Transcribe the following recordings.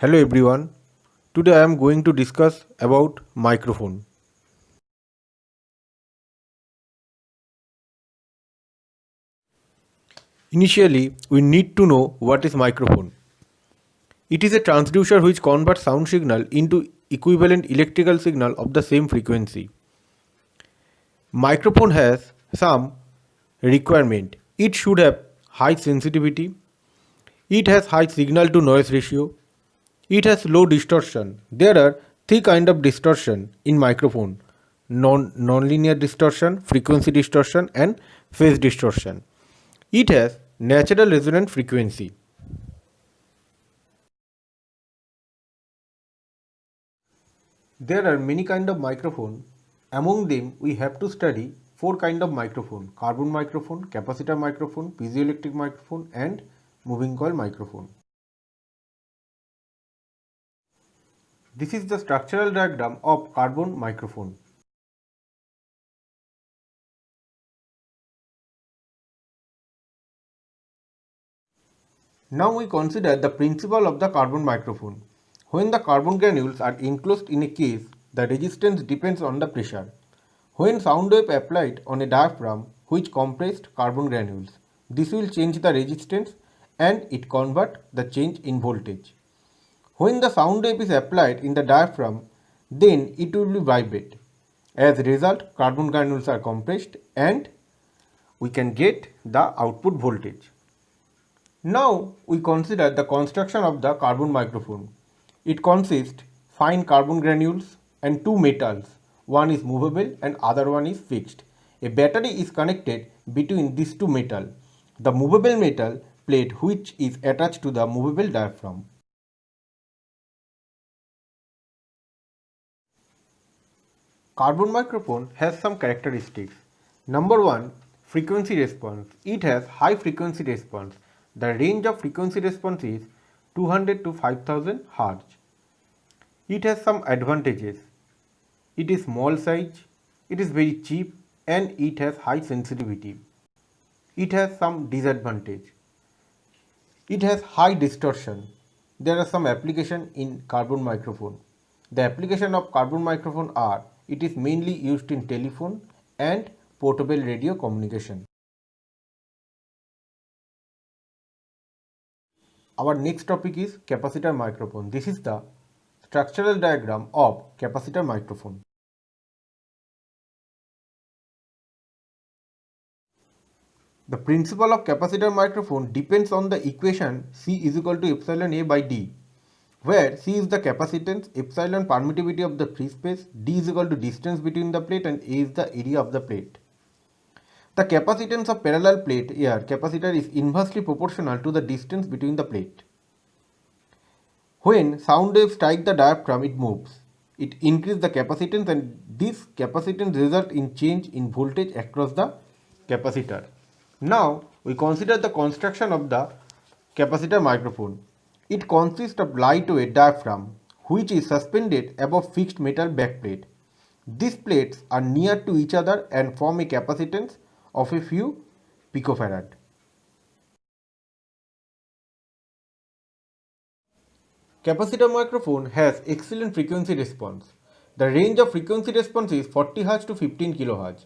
Hello everyone. Today I am going to discuss about microphone. Initially, we need to know what is microphone. It is a transducer which converts sound signal into equivalent electrical signal of the same frequency. Microphone has some requirement. It should have high sensitivity. It has high signal to noise ratio. It has low distortion. There are three kind of distortion in microphone: nonlinear distortion, frequency distortion, and phase distortion. It has natural resonant frequency. There are many kind of microphone. Among them, we have to study four kind of microphone: carbon microphone, capacitor microphone, piezoelectric microphone, and moving coil microphone. This is the structural diagram of carbon microphone. Now we consider the principle of the carbon microphone. When the carbon granules are enclosed in a case, the resistance depends on the pressure. When sound wave applied on a diaphragm which compressed carbon granules, this will change the resistance and it convert the change in voltage. When the sound wave is applied in the diaphragm, then it will be vibrate. As a result, carbon granules are compressed and we can get the output voltage. Now we consider the construction of the carbon microphone. It consists fine carbon granules and two metals. One is movable and other one is fixed. A battery is connected between these two metals. The movable metal plate which is attached to the movable diaphragm. Carbon microphone has some characteristics. Number 1, frequency response. It has high frequency response. The range of frequency response is 200 to 5000 Hz. It has some advantages. It is small size, it is very cheap, and it has high sensitivity. It has some disadvantage. It has high distortion. There are some application in carbon microphone. The application of carbon microphone are: it is mainly used in telephone and portable radio communication. Our next topic is capacitor microphone. This is the structural diagram of capacitor microphone. The principle of capacitor microphone depends on the equation C is equal to epsilon A by D, where C is the capacitance, epsilon permittivity of the free space, D is equal to distance between the plate, and A is the area of the plate. The capacitance of parallel plate here capacitor is inversely proportional to the distance between the plate. When sound wave strike the diaphragm, it moves. It increases the capacitance and this capacitance results in change in voltage across the capacitor. Now we consider the construction of the capacitor microphone. It consists of lightweight diaphragm which is suspended above fixed metal backplate. These plates are near to each other and form a capacitance of a few picofarad. Capacitor microphone has excellent frequency response. The range of frequency response is 40 Hz to 15 kHz.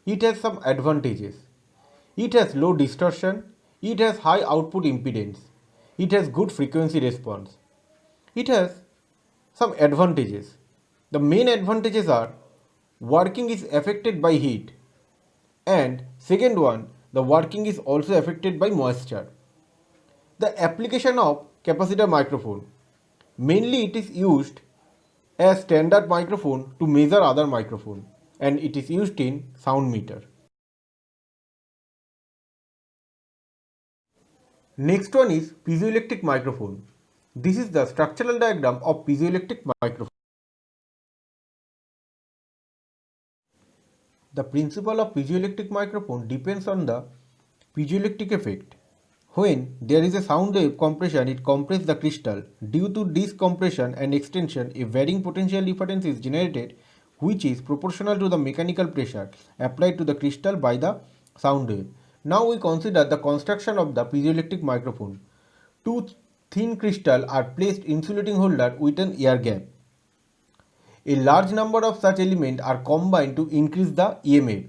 It has some advantages. It has low distortion. It has high output impedance. It has good frequency response. It has some advantages. The main advantages are: working is affected by heat, and second one, the working is also affected by moisture. The application of capacitor microphone: mainly it is used as standard microphone to measure other microphone, and it is used in sound meter. Next one is piezoelectric microphone. This is the structural diagram of piezoelectric microphone. The principle of piezoelectric microphone depends on the piezoelectric effect. When there is a sound wave compression, it compresses the crystal. Due to this compression and extension, a varying potential difference is generated which is proportional to the mechanical pressure applied to the crystal by the sound wave. Now we consider the construction of the piezoelectric microphone. Two thin crystal are placed insulating holder with an air gap. A large number of such elements are combined to increase the EMF.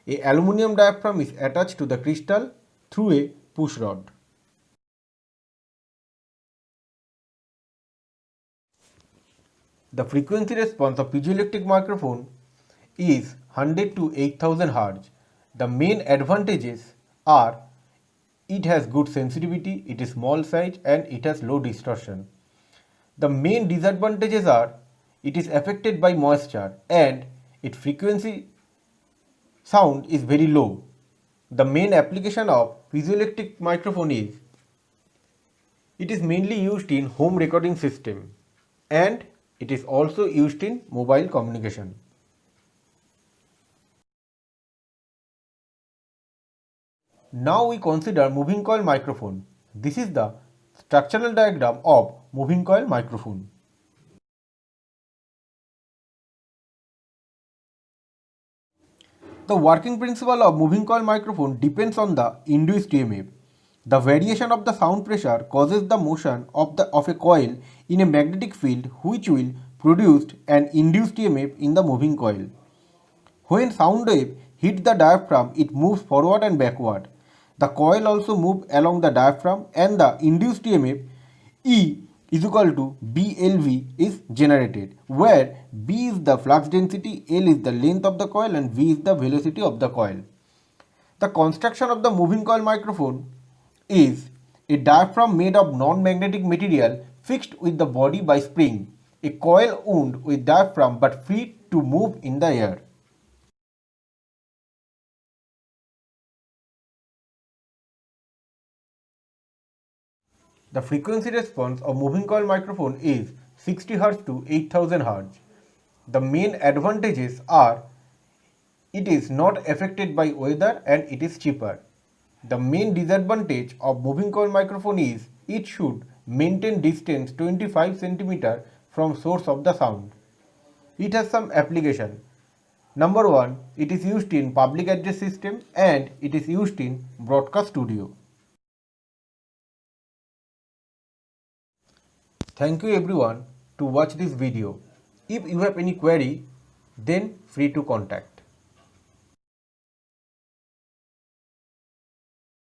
A aluminum diaphragm is attached to the crystal through a push rod. The frequency response of piezoelectric microphone is 100 to 8000 Hz. The main advantages are it has good sensitivity, it is small size and it has low distortion. The main disadvantages are it is affected by moisture and its frequency sound is very low. The main application of piezoelectric microphone is it is mainly used in home recording system and it is also used in mobile communication. Now we consider moving coil microphone. This is the structural diagram of moving coil microphone. The working principle of moving coil microphone depends on the induced EMF. The variation of the sound pressure causes the motion of a coil in a magnetic field which will produce an induced EMF in the moving coil. When sound wave hits the diaphragm, it moves forward and backward. The coil also moves along the diaphragm and the induced EMF E is equal to BLV is generated, where B is the flux density, L is the length of the coil and V is the velocity of the coil. The construction of the moving coil microphone is a diaphragm made of non-magnetic material fixed with the body by spring, a coil wound with diaphragm but free to move in the air. The frequency response of moving coil microphone is 60 Hz to 8000 Hz. The main advantages are it is not affected by weather and it is cheaper. The main disadvantage of moving coil microphone is it should maintain distance 25 cm from source of the sound. It has some application. Number 1, it is used in public address system and it is used in broadcast studio. Thank you everyone to watch this video. If you have any query, then free to contact.